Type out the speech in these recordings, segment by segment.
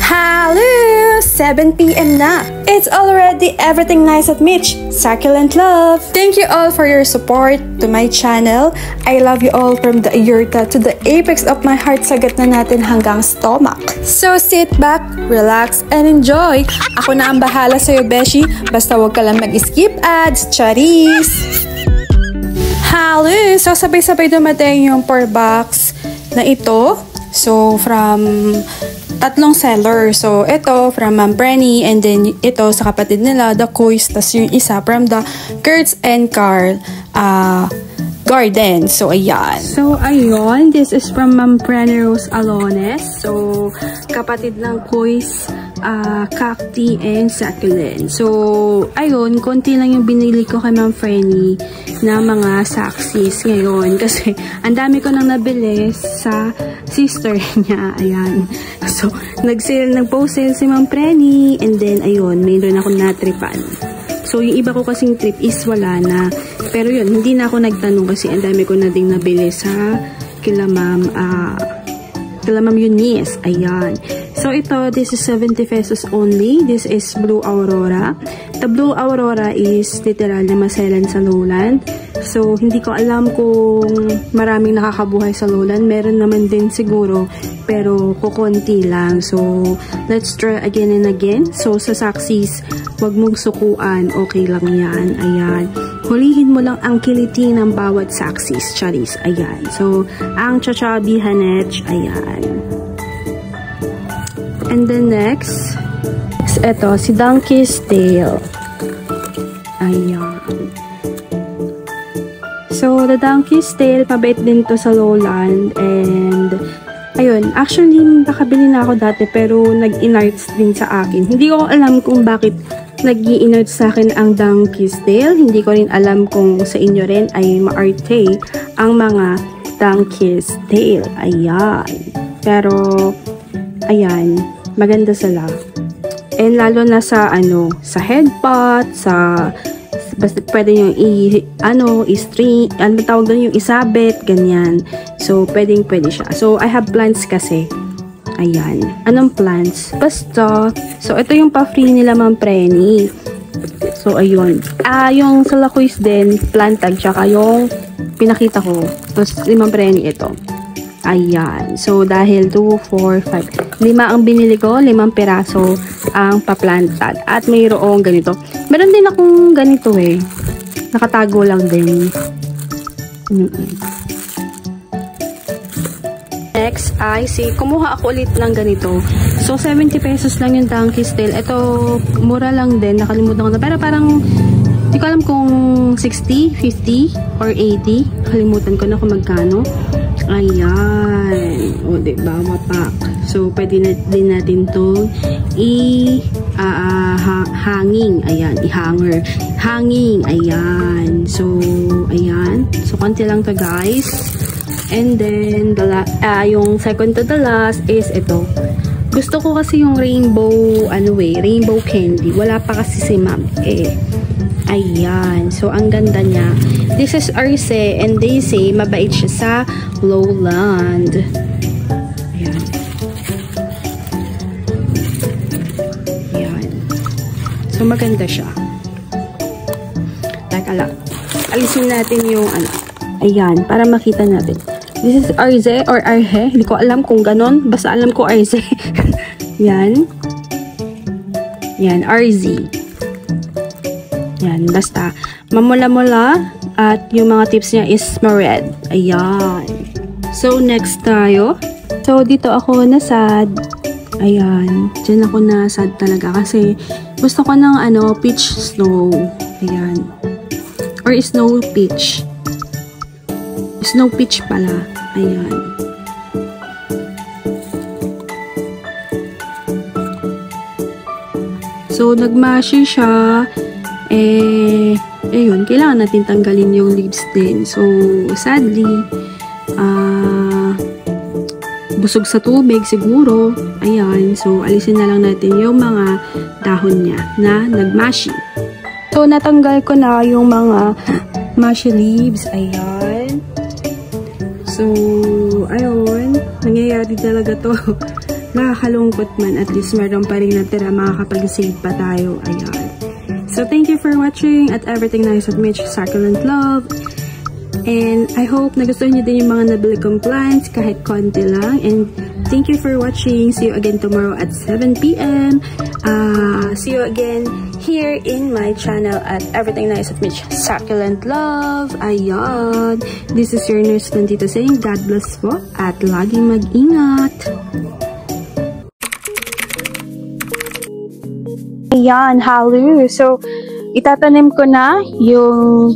Hello! 7 p.m. na. It's already everything nice at Mitch. Succulent love. Thank you all for your support to my channel. I love you all from the aorta to the apex of my heart. Sagat na natin hanggang stomach. So sit back, relax, and enjoy. Ako na ang bahala sa'yo, Beshi. Basta wag ka lang mag-skip ads. Charis! Hello! So sabay-sabay dumating yung per box na ito. So from tatlong seller. So, ito from Ma'am Brenny, and then ito sa kapatid nila, the Kois, tas yung isa from the Kurtz and Carl Garden. So, ayan. So, ayun. This is from Ma'am Brenny Rose Alones. So, kapatid ng Kois, Cacti and Succulent. So, ayun. Konti lang yung binili ko kay Ma'am Brenny na mga saxis ngayon. Kasi, ang dami ko nang nabili sa sister niya. Ayan. So, nag-post sale si Ma'am Brenny. And then, ayun. Mayroon ako na-tripan. So, yung iba ko kasing trip is wala na. Pero yun, hindi na ako nagtanong kasi ang dami ko na ding nabili sa kila Ma'am Eunice. Ayan. So, ito, this is 70 pesos only. This is Blue Aurora. The Blue Aurora is literal na maselan sa lowland. So, hindi ko alam kung maraming nakakabuhay sa lowland. Meron naman din siguro, pero kukunti lang. So, let's try again and again. So, sa saxis, wag mong sukuan. Okay lang yan. Ayan. Hulihin mo lang ang kiliti ng bawat saxis. Charis. Ayan. So, ang chachabi hanech. Ayan. And then next, ito, si Donkey's Tale. Ayan. So, the Donkey's Tale, pabait din to sa lowland. And, ayun, actually, nakabili na ako dati, pero nag-inarts din sa akin. Hindi ko alam kung bakit nag-i-inarts sa akin ang Donkey's Tale. Hindi ko rin alam kung sa inyo rin ay maarte ang mga Donkey's Tale. Ayan. Pero, ayan, maganda sila. And lalo na sa, sa headpot, basta pwede yung i-string, tawag doon, yung isabit, ganyan. So, pwede siya. So, I have plants kasi. Ayan. Anong plants? Basta. So, ito yung pa-free nila, Ma'am Brenny. So, ayun. Yung sa Lacois din, plant tag, tsaka yung pinakita ko. Tapos, si Ma'am Brenny ito. Ayan. So, dahil 2, 4, 5. 5 ang binili ko. 5 piraso ang pa-plantad. At mayroong ganito. Meron din akong ganito eh. Nakatago lang din. Next ay kumuha ako ulit ng ganito. So, 70 pesos lang yung Donkey's Tale. Ito, mura lang din. Nakalimutan ko na. Pero parang, hindi ko alam kung 60, 50, or 80. Kalimutan ko na kung magkano. Ayan. O, diba? Mapak. So, pwede na din natin itong hanging. Ayan. I-hanger. Hanging. Ayan. So, ayan. So, konti lang to guys. And then, yung second to the last is ito. Gusto ko kasi yung rainbow, rainbow candy. Wala pa kasi si Ma'am Ayan. So, ang ganda niya. This is Arce, and they say, mabait siya sa lowland. Ayan. Ayan. So, maganda siya. Teka lang. Alisin natin yung Ayan, para makita natin. This is Arce or Arhe. Hindi ko alam kung ganon. Basta alam ko Arce. Yan. Yan, RZ. Yan, basta. Mamula-mula. At yung mga tips niya is ma-red. Ayan. So, next tayo. So, dito ako nasad. Ayan. Diyan ako nasad talaga. Kasi, gusto ko ng peach snow. Ayan. Or snow peach. Snow peach pala. Ayan. So, nagmashi siya. Ayun, kailangan natin tanggalin yung leaves din. So, sadly, busog sa tubig siguro. Ayan. So, alisin na lang natin yung mga dahon niya na nagmashi. So, natanggal ko na yung mga mashi leaves. Ayan. So, ayun. Nangyayari talaga to. nakakalungkot man, at least meron pa rin natira, makakapag-save pa tayo. Ayan. So, thank you for watching at Everything Nice with Mitch, Succulent Love. And I hope nagustuhan nyo din yung mga nabili kong plants, kahit konti lang. And thank you for watching. See you again tomorrow at 7 p.m. See you again here in my channel at Everything Nice with Mitch, Succulent Love. Ayan. This is your nurse Nandito saying, God bless po at laging mag-ingat. Ayan, hello. So, itatanim ko na yung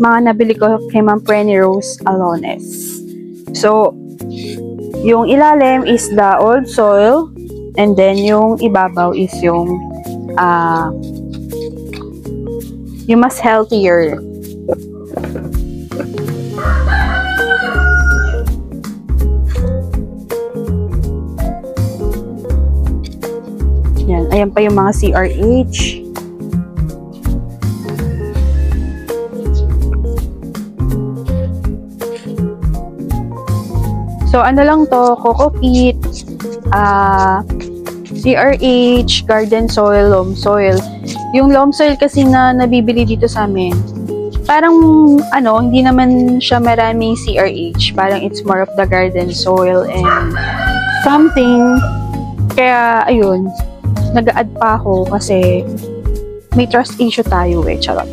mga nabili ko kay Ma'am Prenny Rose Alones. So, yung ilalim is the old soil, and then yung ibabaw is yung mas healthier. Yan, ayan pa yung mga CRH. So, ano lang to, coco peat, CRH, garden soil, loam soil. Yung loam soil kasi na nabibili dito sa amin, parang, hindi naman siya maraming CRH. Parang it's more of the garden soil and something. Kaya, ayun, nag-a-add pa ako kasi may trust issue tayo charot.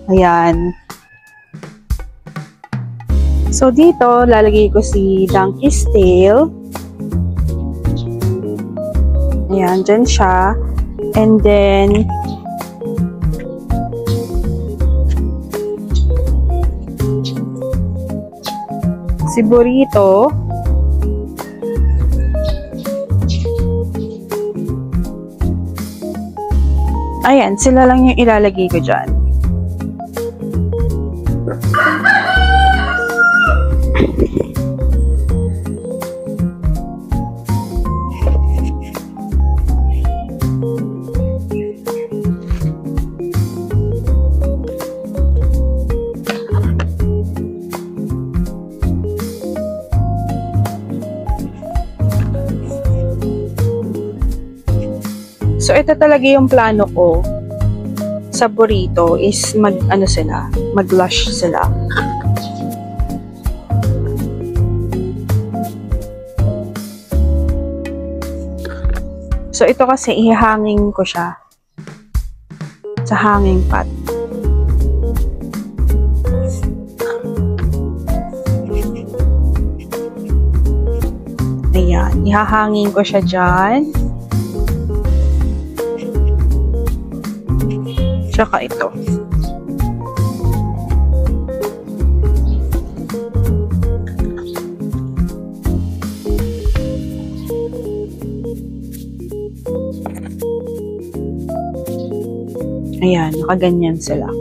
Ayan. So, dito, lalagay ko si Donkey's Tail. Ayan, dyan siya. And then, si Burrito. Ayan, sila lang yung ilalagay ko dyan. So, ito talaga yung plano ko sa Burrito is mag-lush sila. So, ito kasi ihanging ko siya sa hanging pot. Ayan, ihahangin ko siya dyan. Tsaka ito. Ayan, nakaganyan sila.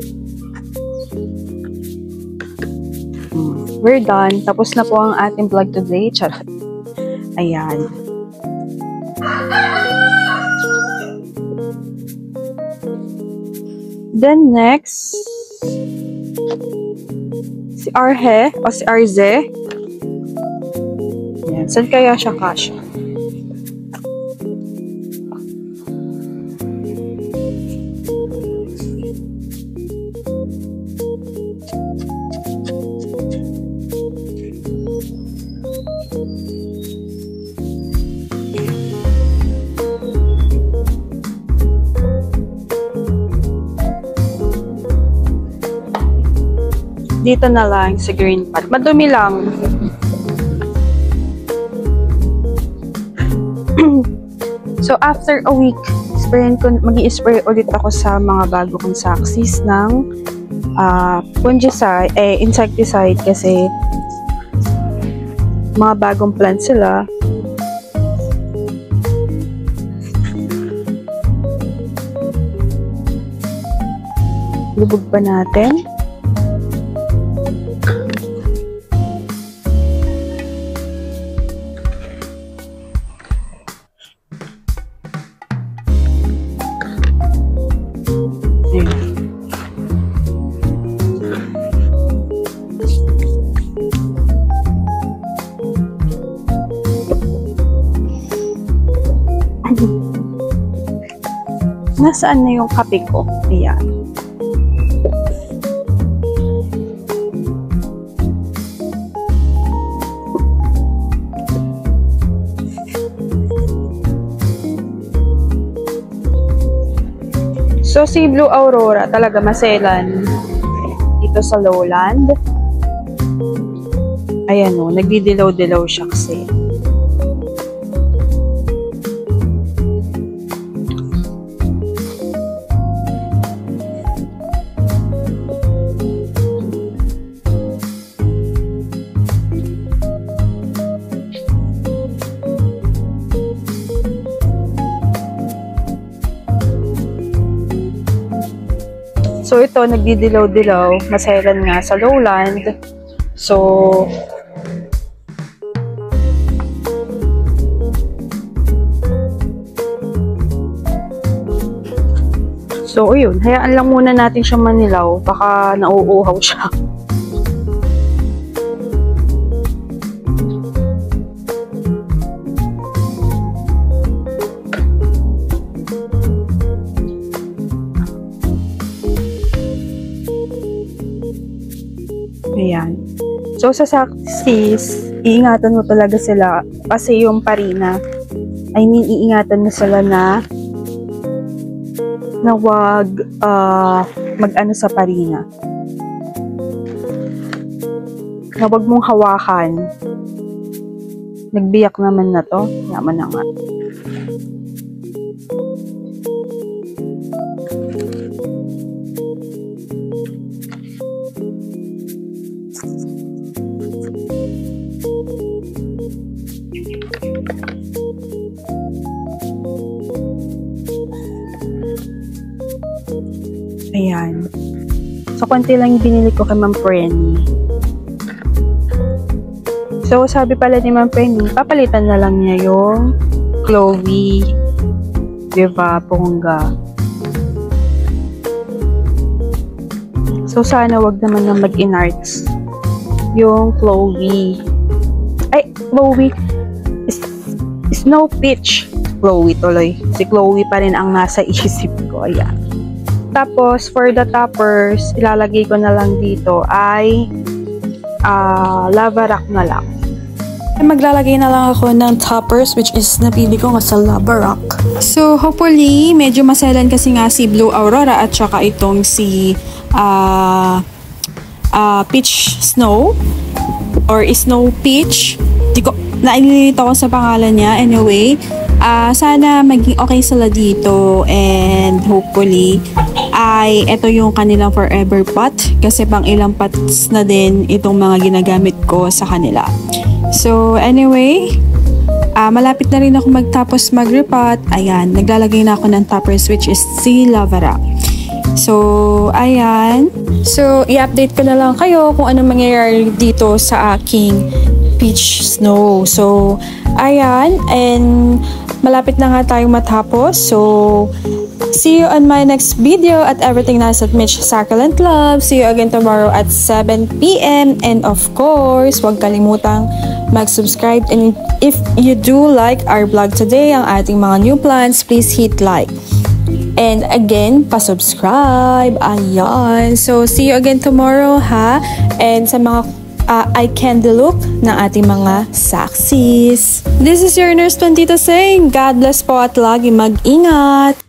We're done. Tapos na po ang ating vlog today. Charot. Ayan. Then next, si Arhe o si Arze. Ayan. Saan kaya siya kasya? Dito na lang sa green pot. Madumi lang. So, after a week, mag-i-spray ulit ako sa mga bago kong saxis ng fungicide, insecticide kasi mga bagong plant sila. Lubog pa natin. Nasaan na yung kape ko? Ayan. So, si Blue Aurora talaga maselan dito sa lowland. Ayan o, nagdidilaw-dilaw siya kasi. So, ito, nagdidilaw-dilaw. Maselan nga sa lowland. So, yun. Hayaan lang muna natin siya manilaw. Baka nauuhaw siya. Ayan. So, sa Saxis, iingatan mo talaga sila kasi yung parina, iingatan mo sila na wag mag-ano sa parina. Na wag mong hawakan. Nagbiyak naman na to. Yaman na nga. Ayan. So, konti lang yung binili ko kay Ma'am Frenny. So, sabi pala ni Ma'am Frenny, papalitan na lang niya yung Chloe Viva Ponga. So, sana wag naman na mag-inarts yung Chloe. Ay, Chloe. Snow Peach. Chloe tuloy. Si Chloe pa rin ang nasa isip ko. Ayan. Tapos, for the toppers, ilalagay ko na lang dito ay lava rock na lang. Maglalagay na lang ako ng toppers which is napili ko nga sa lava rock. So, hopefully, medyo maselan kasi nga si Blue Aurora at saka itong si Peach Snow or Snow Peach. Nainilito ko sa pangalan niya. Anyway, sana maging okay sila dito and hopefully ay ito yung kanilang forever pot kasi pang ilang pots na din itong mga ginagamit ko sa kanila. So anyway, malapit na rin ako magtapos mag-repot. Ayan, naglalagay na ako ng toppers which is si lava rock. So ayan, so i-update ko na lang kayo kung ano mangyayari dito sa aking Peach Snow. So ayan, and malapit na nga tayong matapos. So see you on my next video at everything nice at Mitch Succulent Love. See you again tomorrow at 7 PM. And of course, huwag kalimutang mag-subscribe. And if you do like our vlog today, ang ating mga new plans, please hit like. And again, pa-subscribe. Ayan. So, see you again tomorrow, ha? And sa mga eye candy look ng ating mga Saxis. This is your Nurse Plantita saying, God bless po at lagi mag-ingat.